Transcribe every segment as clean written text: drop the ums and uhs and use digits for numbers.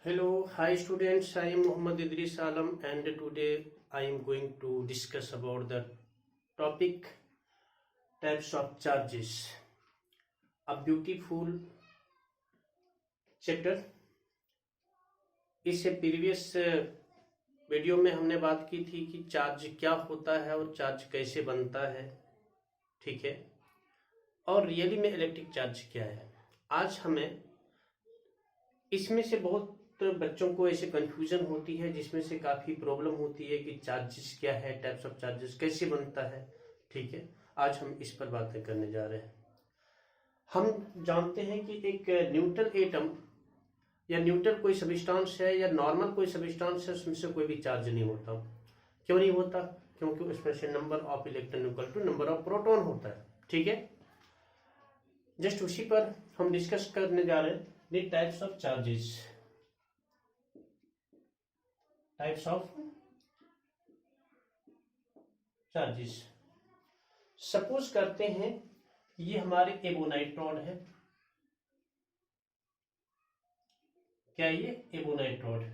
Hello, hi students. I am Muhammad Idris Alam, and today I am going to discuss about the topic types of charges. A beautiful chapter. इस previous video में हमने बात की थी कि charge क्या होता है और चार्ज कैसे बनता है, ठीक है, और रियली में इलेक्ट्रिक चार्ज क्या है। आज हमें इसमें से बहुत बच्चों को ऐसे कंफ्यूजन होती है, जिसमें से काफ़ी प्रॉब्लम होती है कि चार्जेस क्या है, टाइप्स ऑफ चार्जेस कैसे बनता है, ठीक है। आज हम इस पर बातें करने जा रहे हैं। हम जानते हैं कि एक न्यूट्रल एटम या न्यूट्रल कोई सब्सटेंस है या नॉर्मल कोई सब्सटेंस है, उसमें से कोई भी चार्ज नहीं होता। क्यों नहीं होता? क्योंकि उसमें से number of electron equal to number of proton होता है, ठीक है। जस्ट उसी पर हम डिस्कस करने जा रहे हैं the types of charges. Types of charges. Suppose करते हैं ये हमारे एबोनाइट रॉड है। क्या ये एबोनाइट रॉड?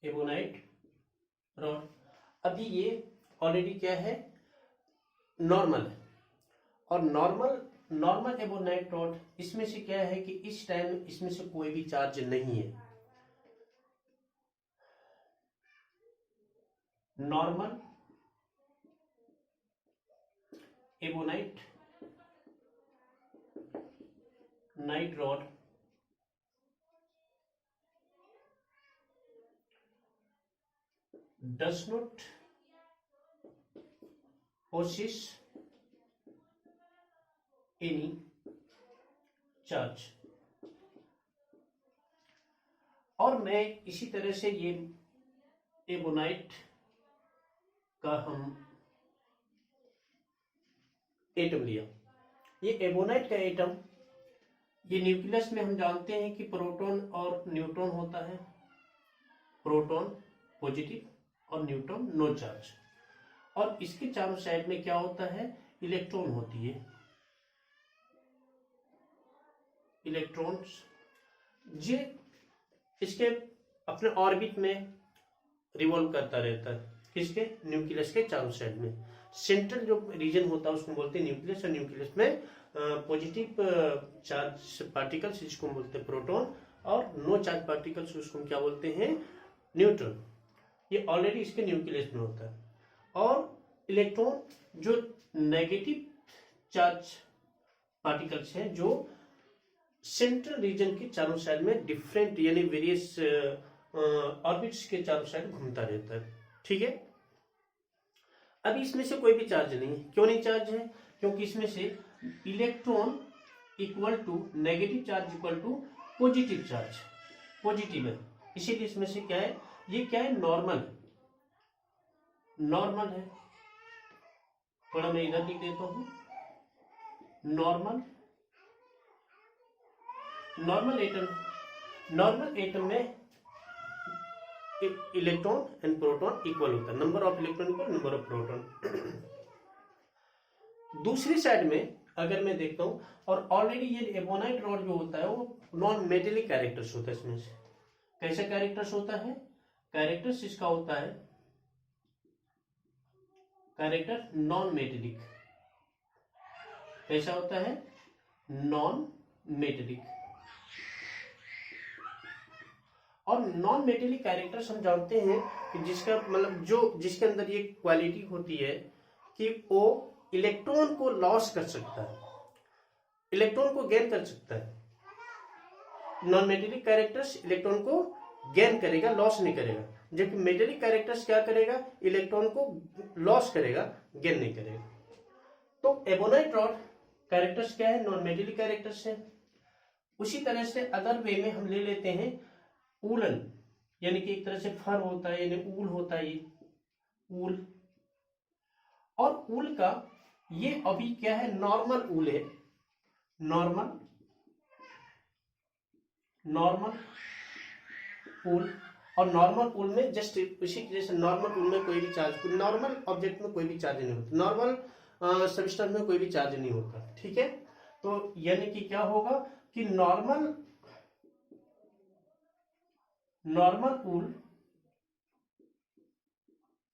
Ebonite rod. अभी ये ऑलरेडी क्या है, नॉर्मल है। और नॉर्मल एबोनाइट रॉड, इसमें से क्या है कि इस टाइम इसमें से कोई भी चार्ज नहीं है। Normal ebonite night rod does not possess any charge। और मैं इसी तरह से ये एबोनाइट का हम एटम लिया। ये एबोनाइट का एटम, ये न्यूक्लियस में हम जानते हैं कि प्रोटॉन और न्यूट्रॉन होता है। प्रोटॉन पॉजिटिव और न्यूट्रॉन नो चार्ज। और इसके चारों साइड में क्या होता है, इलेक्ट्रॉन होती है। इलेक्ट्रॉन्स जे इसके अपने ऑर्बिट में रिवॉल्व करता रहता है। किसके? न्यूक्लियस के चारों साइड में। सेंट्रल जो रीजन होता है उसको बोलते हैं न्यूक्लियस, और न्यूक्लियस में पॉजिटिव चार्ज पार्टिकल्स जिसको बोलते हैं प्रोटॉन, और नो चार्ज पार्टिकल्स उसको क्या बोलते हैं, न्यूट्रॉन। ये ऑलरेडी इसके न्यूक्लियस में होता है। और इलेक्ट्रॉन जो नेगेटिव चार्ज पार्टिकल्स हैं, जो सेंट्रल रीजन के चारों साइड में डिफरेंट यानी वेरियस ऑर्बिट्स के चारों साइड घूमता रहता है, ठीक है। अभी इसमें से कोई भी चार्ज नहीं है। क्यों नहीं चार्ज है? क्योंकि इसमें से electron equal to negative charge equal to positive charge, positive है। इसीलिए इसमें से क्या है, ये क्या है, नॉर्मल है। थोड़ा मैं इधर लिख देता हूं। नॉर्मल एटम में इलेक्ट्रॉन एंड प्रोटॉन इक्वल होता है। Number of electron equal number of proton. दूसरी साइड में अगर मैं देखता हूं, और ऑलरेडी ये एबोनाइट रॉड जो होता है वो नॉन मेटेलिक कैरेक्टर्स होता है। इसमें से कैसा कैरेक्टर्स होता है? कैरेक्टर्स इसका होता है कैरेक्टर नॉन मेटेलिक। कैसा होता है? Non metallic. और नॉन मेटेलिक कैरेक्टर्स हम जानते हैं कि जिसका मतलब जो जिसके अंदर ये क्वालिटी होती है कि वो इलेक्ट्रॉन को लॉस कर सकता है, इलेक्ट्रॉन को गेन कर सकता है। नॉन मेटेलिक कैरेक्टर्स इलेक्ट्रॉन को गेन करेगा, लॉस नहीं करेगा। जबकि मेटेलिक कैरेक्टर्स क्या करेगा, इलेक्ट्रॉन को लॉस करेगा, गेन नहीं करेगा। तो एबोनाइट रॉड कैरेक्टर्स क्या है, नॉन मेटेलिक कैरेक्टर्स है। उसी तरह से अदर वे में हम ले लेते हैं ऊलन, यानी कि एक तरह से फर होता है, यानी ऊल होता है, ये ऊल। और ऊल का ये अभी क्या है, नॉर्मल ऊल है। नॉर्मल ऊल। और नॉर्मल ऊल में जस्ट उसी तरह से नॉर्मल ऊल में कोई भी चार्ज, नॉर्मल ऑब्जेक्ट में कोई भी चार्ज नहीं होता, नॉर्मल सब्सटेंस में कोई भी चार्ज नहीं होता, ठीक है। तो यानी कि क्या होगा कि normal pool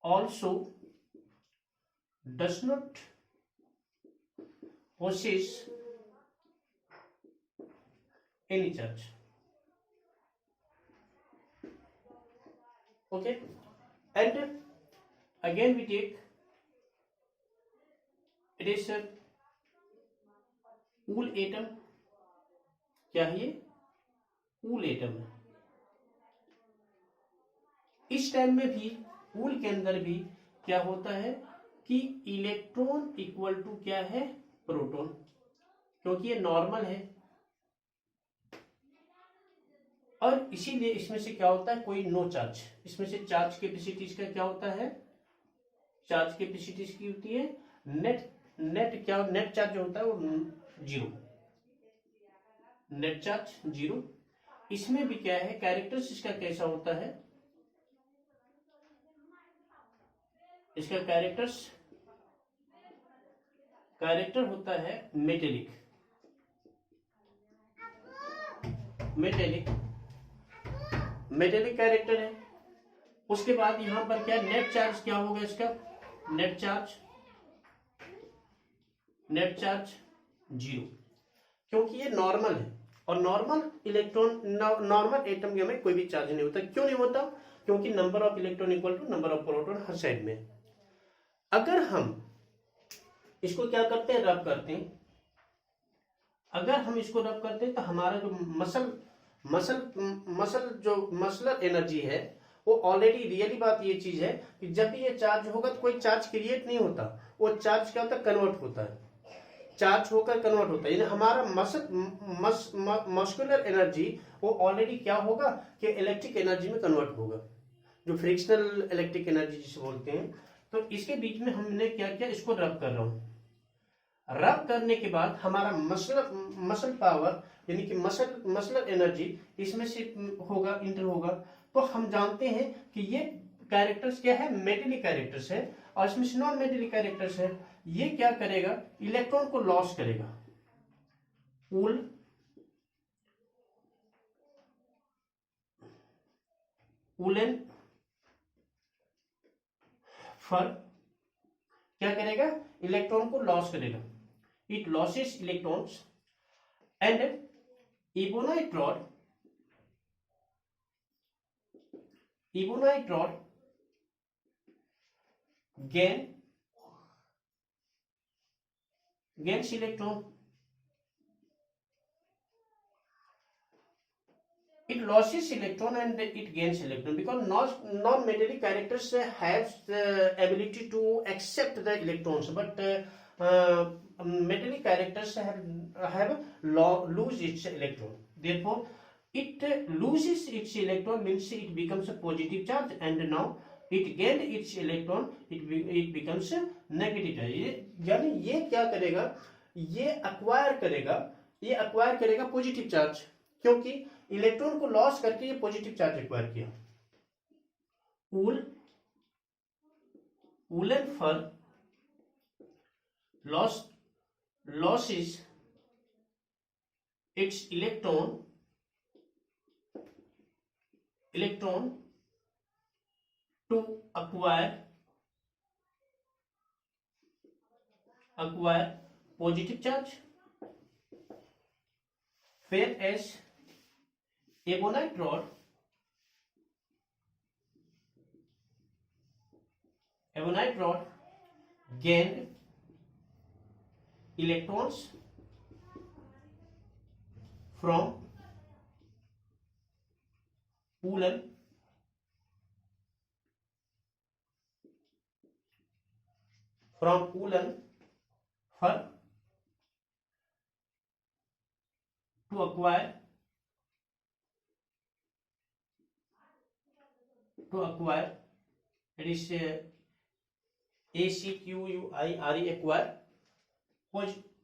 also does not possess any charge. Okay, and again we take it is a pool atom. क्या है ये? पूल एटम है। इस टाइम में भी पूल के अंदर भी क्या होता है कि इलेक्ट्रॉन इक्वल टू क्या है? प्रोटॉन, क्योंकि ये नॉर्मल है और इसीलिए इसमें से क्या होता है? कोई नो चार्ज। इसमें से चार्ज कैपेसिटीज का क्या होता है? चार्ज कैपेसिटीज की होती है नेट चार्ज जो होता है वो जीरो, नेट चार्ज जीरो। इसमें भी क्या है? कैरेक्टरिस्टिक्स का कैसा होता है? इसका कैरेक्टर होता है मेटेलिक कैरेक्टर है। उसके बाद यहां पर क्या नेट चार्ज क्या होगा? इसका नेट चार्ज जीरो, क्योंकि ये नॉर्मल है और नॉर्मल एटम में कोई भी चार्ज नहीं होता। क्यों नहीं होता? क्योंकि number of electron equal to number of proton हर साइड में। अगर हम इसको क्या करते हैं? रब करते हैं। अगर हम इसको रब करते हैं तो हमारा जो मसलर एनर्जी है वो ऑलरेडी, रियली बात ये चीज है कि जब भी ये चार्ज होगा तो कोई चार्ज क्रिएट नहीं होता, वो चार्ज क्या होता है? कन्वर्ट होता है, चार्ज होकर कन्वर्ट होता है। यानी हमारा मस्कुलर एनर्जी वो ऑलरेडी क्या होगा कि इलेक्ट्रिक एनर्जी में कन्वर्ट होगा, जो फ्रिक्शनल इलेक्ट्रिक एनर्जी जिसे बोलते हैं। तो इसके बीच में हमने क्या किया? इसको रब कर रहा हूं। रब करने के बाद हमारा मसल पावर यानी कि मसलर एनर्जी इसमें से होगा, इंटर होगा। तो हम जानते हैं कि ये कैरेक्टर्स क्या है? मेटेलिक कैरेक्टर्स है और इसमें से नॉन मेटेलिक कैरेक्टर्स है। ये क्या करेगा? इलेक्ट्रॉन को लॉस करेगा। पूलन फर क्या करेगा? इलेक्ट्रॉन को लॉस करेगा। It losses electrons and ebonite rod gains electron. It loses electron and it gains electron because non-metallic characters have the ability to accept the electrons, but metallic characters have lose its electron. Therefore, it loses its electron means it becomes a positive charge, and now it gained its electron, it becomes a negative charge. यानी ये क्या करेगा? ये acquire करेगा positive charge, क्योंकि electron को loss करके ये पॉजिटिव चार्ज एक्वायर किया। Woollen for loses its electron to acquire positive charge, whereas ebonite rod gained electrons from Woolen fur to acquire it is ACQUIRE acquire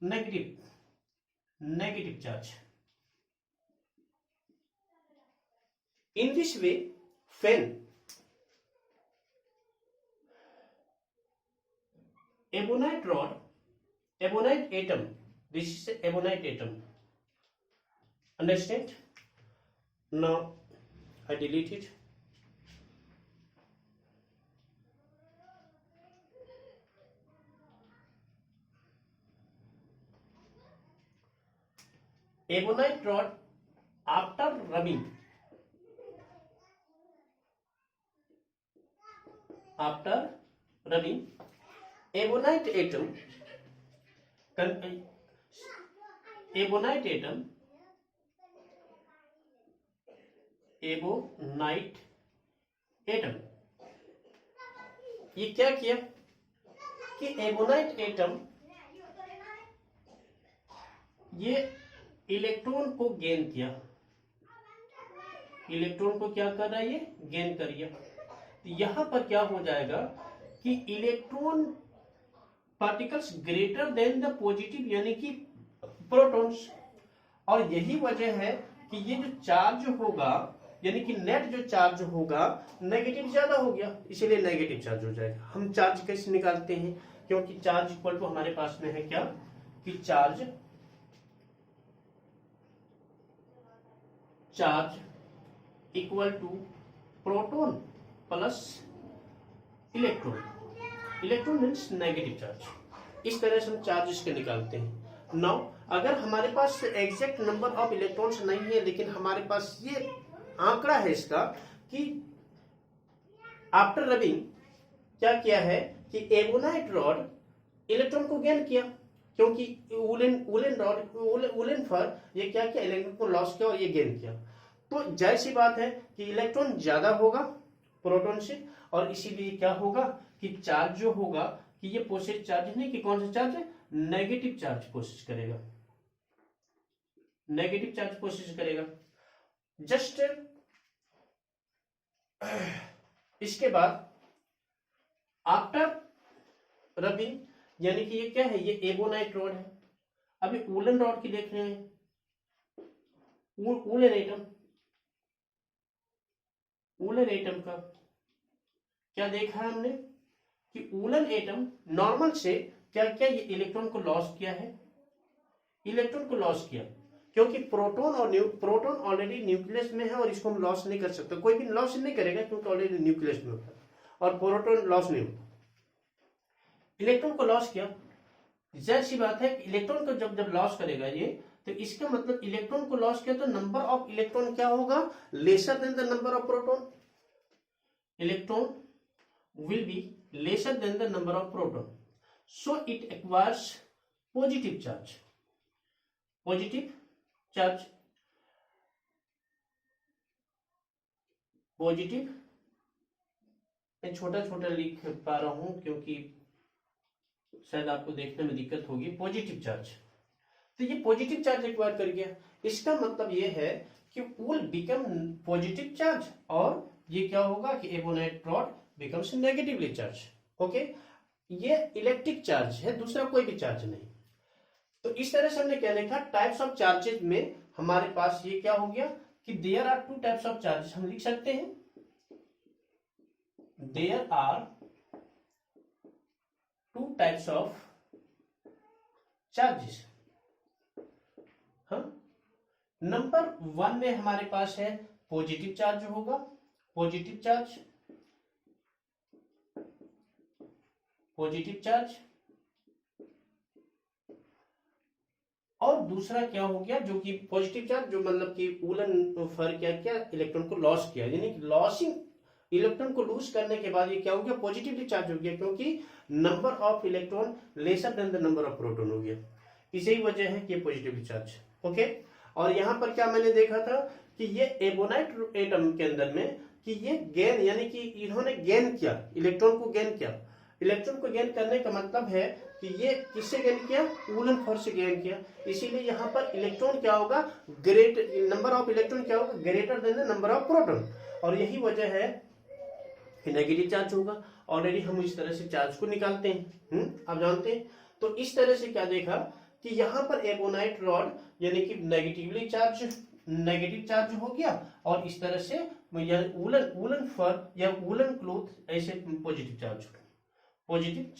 negative charge. In this way, when ebonite atom, this is ebonite atom, Understand? Now I delete it. Ebonite rod after rubbing. After rubbing, ebonite atom ebonite atom ये क्या किया कि ebonite atom ये electron को gain किया, electron को क्या कर रहा है, ये गेन करिए। तो यहां पर क्या हो जाएगा कि electron particles greater than the positive यानी कि प्रोटॉन्स, और यही वजह है कि ये जो चार्ज होगा यानी कि नेट जो चार्ज होगा नेगेटिव ज्यादा हो गया, इसीलिए नेगेटिव चार्ज हो जाएगा। हम चार्ज कैसे निकालते हैं, क्योंकि चार्ज इक्वल टू हमारे पास में है क्या कि charge equal to proton plus electron, electron means negative charge. इस तरह से हम चार्ज इसके निकालते हैं। नाउ अगर हमारे पास एग्जैक्ट नंबर ऑफ इलेक्ट्रॉन्स नहीं है, लेकिन हमारे पास ये आंकड़ा है इसका कि आफ्टर रबिंग क्या किया है कि एबोनाइट रॉड इलेक्ट्रॉन को गेन किया, क्योंकि वुलन फर ये क्या किया, इलेक्ट्रॉन को लॉस किया और ये गेन किया। तो जाहिर सी बात है कि इलेक्ट्रॉन ज्यादा होगा प्रोटॉन से, और इसीलिए क्या होगा कि चार्ज जो होगा कि ये पॉजिटिव चार्ज नहीं कि कौन सा चार्ज है, नेगेटिव चार्ज कोशिश करेगा, नेगेटिव चार्ज कोशिश करेगा। जस्ट इसके बाद आफ्टर रबिंग यानी कि ये क्या है, ये एबोनाइट रॉड है। अभी वुलन रॉड की देख रहे हैं, वुलन एटम का क्या देखा है हमने कि वुलन एटम नॉर्मल से क्या क्या ये इलेक्ट्रॉन को लॉस किया है, इलेक्ट्रॉन को लॉस किया, क्योंकि प्रोटॉन ऑलरेडी न्यूक्लियस में है और इसको हम लॉस नहीं कर सकते, कोई भी लॉस नहीं करेगा क्योंकि ऑलरेडी न्यूक्लियस में होता है और प्रोटॉन लॉस नहीं होता। इलेक्ट्रॉन को लॉस किया, जाहिर सी बात है इलेक्ट्रॉन को जब लॉस करेगा ये, तो इसका मतलब इलेक्ट्रॉन को लॉस किया तो नंबर ऑफ इलेक्ट्रॉन क्या होगा, lesser than the number of proton. Electron will be lesser than the number of proton, so it acquires positive charge, positive charge, positive. मैं छोटा छोटा लिख पा रहा हूं क्योंकि शायद आपको देखने में दिक्कत होगी। पॉजिटिव चार्ज, तो ये पॉजिटिव चार्ज एक्वायर कर गया, इसका मतलब ये है कि विल बिकम पॉजिटिव चार्ज, और ये क्या होगा कि ebonite rod becomes negatively charge. Okay, ये इलेक्ट्रिक चार्ज है, दूसरा कोई भी चार्ज नहीं। तो इस तरह से हमने क्या देखा, टाइप्स ऑफ चार्जेस में हमारे पास ये क्या हो गया कि there are two types of charges. हम लिख सकते हैं there are two types of charges. हाँ, नंबर 1 में हमारे पास है पॉजिटिव चार्ज होगा, पॉजिटिव चार्ज, पॉजिटिव चार्ज, और दूसरा क्या हो गया जो कि पॉजिटिव चार्ज जो मतलब कि वुलन फर क्या किया, इलेक्ट्रॉन को लॉस किया, यानी कि लॉसिंग, इलेक्ट्रॉन को लूज करने के बाद ये क्या हो गया, पॉजिटिवली चार्ज हो गया, क्योंकि number of electron lesser than the number of proton हो गया, इसी वजह है कि पॉजिटिवली चार्ज। ओके, और यहां पर क्या मैंने देखा था कि ये एबोनाइट एटम के अंदर में कि ये गेन यानी कि इन्होंने गेन किया, इलेक्ट्रॉन को गेन किया। इलेक्ट्रॉन को गेन करने का मतलब है कि ये किससे गेन किया, वुलन फर से गेन किया, इसीलिए यहाँ पर इलेक्ट्रॉन क्या होगा, ग्रेट नंबर ऑफ इलेक्ट्रॉन क्या होगा, greater than the number of proton, और यही वजह है कि नेगेटिव चार्ज होगा। ऑलरेडी हम इस तरह से चार्ज को निकालते हैं, आप जानते हैं। तो इस तरह से क्या देखा कि यहाँ पर एबोनाइट रॉड यानी कि नेगेटिवली चार्ज, नेगेटिव चार्ज हो गया, और इस तरह से वुलन फर या वुलन क्लॉथ ऐसे पॉजिटिव चार्ज, पॉजिटिव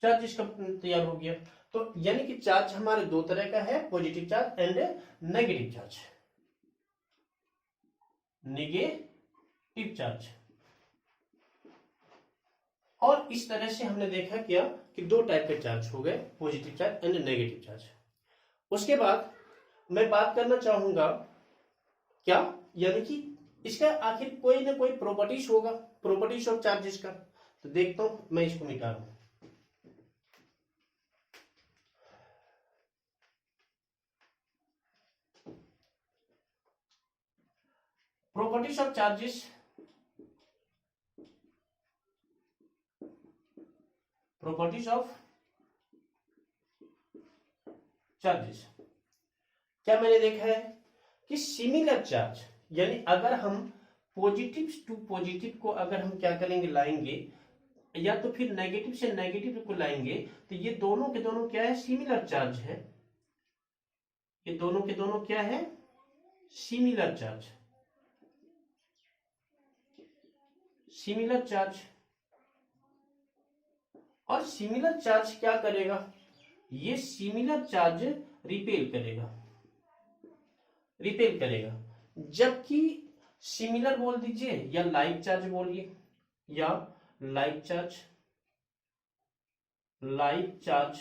चार्ज इसका तैयार हो गया। तो यानी कि चार्ज हमारे दो तरह का है, positive charge and negative charge. Negative charge, और इस तरह से हमने देखा क्या कि दो टाइप के चार्ज हो गए, positive charge and negative charge. उसके बाद मैं बात करना चाहूंगा क्या, यानी कि इसका आखिर कोई ना कोई प्रॉपर्टीज होगा, प्रॉपर्टीज ऑफ चार्जेस का। तो देखता हूं, मैं इसको मिटा रहा हूं। Properties of charges, properties of charges, क्या मैंने देखा है कि सिमिलर चार्ज, यानी अगर हम पॉजिटिव टू पॉजिटिव को अगर हम क्या करेंगे, लाएंगे, या तो फिर नेगेटिव से नेगेटिव को लाएंगे, तो ये दोनों के दोनों क्या है, सिमिलर चार्ज है। ये दोनों के दोनों क्या है, सिमिलर चार्ज, सिमिलर चार्ज। और सिमिलर चार्ज क्या करेगा, ये सिमिलर चार्ज रिपेल करेगा, रिपेल करेगा। जबकि सिमिलर बोल दीजिए या लाइक चार्ज बोलिए, या लाइक चार्ज, लाइक चार्ज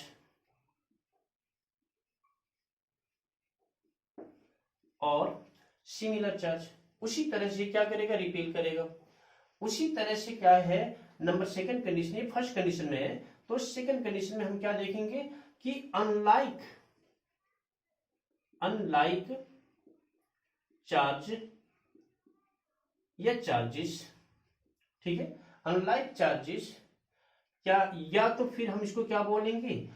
और सिमिलर चार्ज उसी तरह से क्या करेगा, रिपेल करेगा। उसी तरह से क्या है, नंबर सेकंड कंडीशन, ये फर्स्ट कंडीशन में है, तो सेकंड कंडीशन में हम क्या देखेंगे कि अनलाइक, अनलाइक चार्ज या चार्जेस, ठीक है, अनलाइक चार्जेस क्या, या तो फिर हम इसको क्या बोलेंगे,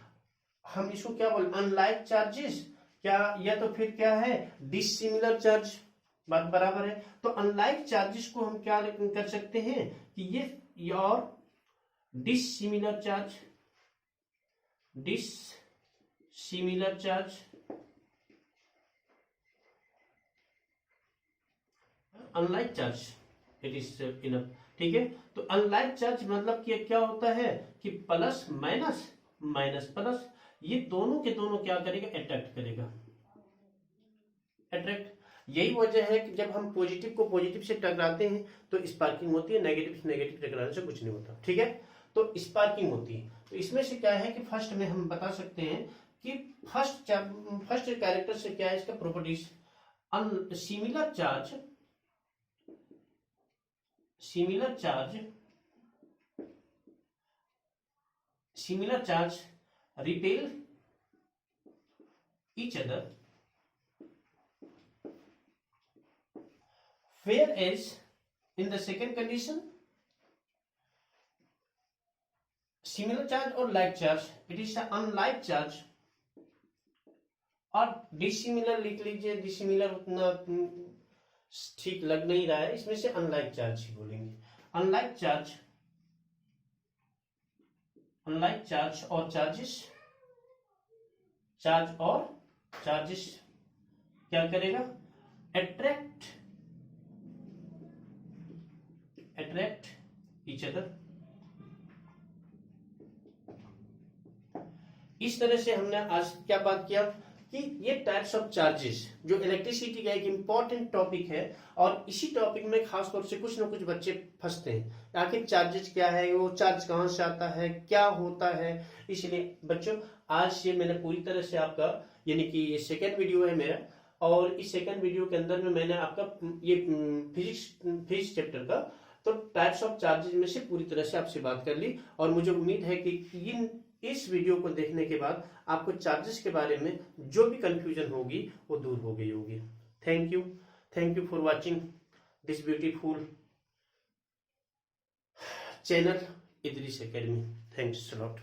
हम इसको क्या बोले, अनलाइक चार्जेस क्या, या तो फिर क्या है, डिसिमिलर चार्ज, बात बराबर है। तो अनलाइक चार्जेस को हम क्या कर सकते हैं कि ये और dissimilar charge, dissimilar charge, unlike charge, it is enough, ठीक है। तो अनलाइक चार्ज मतलब कि क्या होता है कि प्लस माइनस, माइनस प्लस, ये दोनों के दोनों क्या करेगा, अट्रैक्ट करेगा, अट्रैक्ट। यही वजह है कि जब हम पॉजिटिव को पॉजिटिव से टकराते हैं तो स्पार्किंग होती है, नेगेटिव से नेगेटिव टकराने से कुछ नहीं होता, ठीक है। तो स्पार्किंग होती है। तो इसमें से क्या है कि फर्स्ट में हम बता सकते हैं कि फर्स्ट कैरेक्टर से क्या है इसका properties, similar charge, similar charge, similar charge repel each other, whereas in the second condition similar charge or like charge, it is an unlike charge, और डिसिमिलर लिख लीजिए, डिसिमिलर उतना ठीक लग नहीं रहा है, इसमें से अनलाइक चार्ज ही बोलेंगे। अनलाइक चार्ज, अनलाइक चार्ज और चार्जेस, चार्ज और चार्जेस क्या करेगा, अट्रैक्ट, अट्रैक्ट ईच अदर। इस तरह से हमने आज क्या बात किया कि ये टाइप्स ऑफ चार्जेस, जो इलेक्ट्रिसिटी का एक इंपॉर्टेंट टॉपिक है, और इसी टॉपिक में खास तौर से कुछ ना कुछ बच्चे फंसते हैं, आखिर चार्जेस क्या है, वो चार्ज कहां से आता है, क्या होता है। इसलिए बच्चों आज ये मैंने पूरी तरह से आपका, यानी कि ये सेकेंड वीडियो है मेरा, और इस सेकेंड वीडियो के अंदर में मैंने आपका ये फिजिक्स चैप्टर का तो टाइप्स ऑफ चार्जेस में से पूरी तरह से आपसे बात कर ली, और मुझे उम्मीद है कि इस वीडियो को देखने के बाद आपको चार्जेस के बारे में जो भी कंफ्यूजन होगी वो दूर हो गई होगी। Thank you for watching this beautiful channel Idris academy. Thanks a lot.